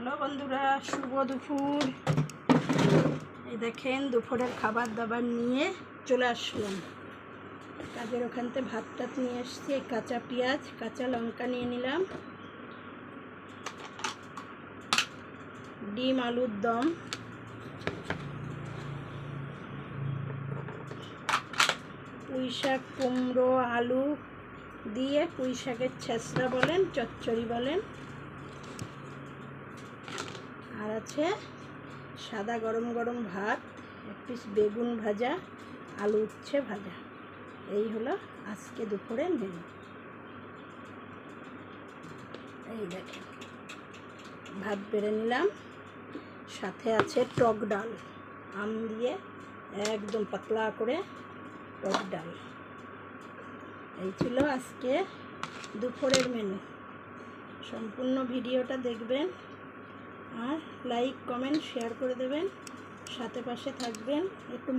Hello বন্ধুরা, শুভ দুপুর। এই দেখেন দুপুরের খাবার দাবার নিয়ে চলে আসলাম। কাজের ওখান থেকে ভাত টাত নিয়ে এসছি। কাঁচা পেঁয়াজ কাঁচা লঙ্কা নিয়ে নিলাম, ডিম আলুর দম, পুঁই শাক কুমড়ো আলু দিয়ে পুঁই শাকের ছেঁচড়া বলেন চচ্চড়ি বলেন, আর আছে সাদা গরম গরম ভাত, এক পিস বেগুন ভাজা, আলু উচ্ছে ভাজা। এই হলো আজকে দুপুরের মেনু। এই দেখেন ভাত বেড়ে নিলাম, সাথে আছে টক ডাল, আম দিয়ে একদম পাতলা করে টক ডাল। এই ছিল আজকে দুপুরের মেনু। সম্পূর্ণ ভিডিওটা দেখবেন আর লাইক কমেন্ট শেয়ার করে দেবেন, সাথে পাশে থাকবেন। একটু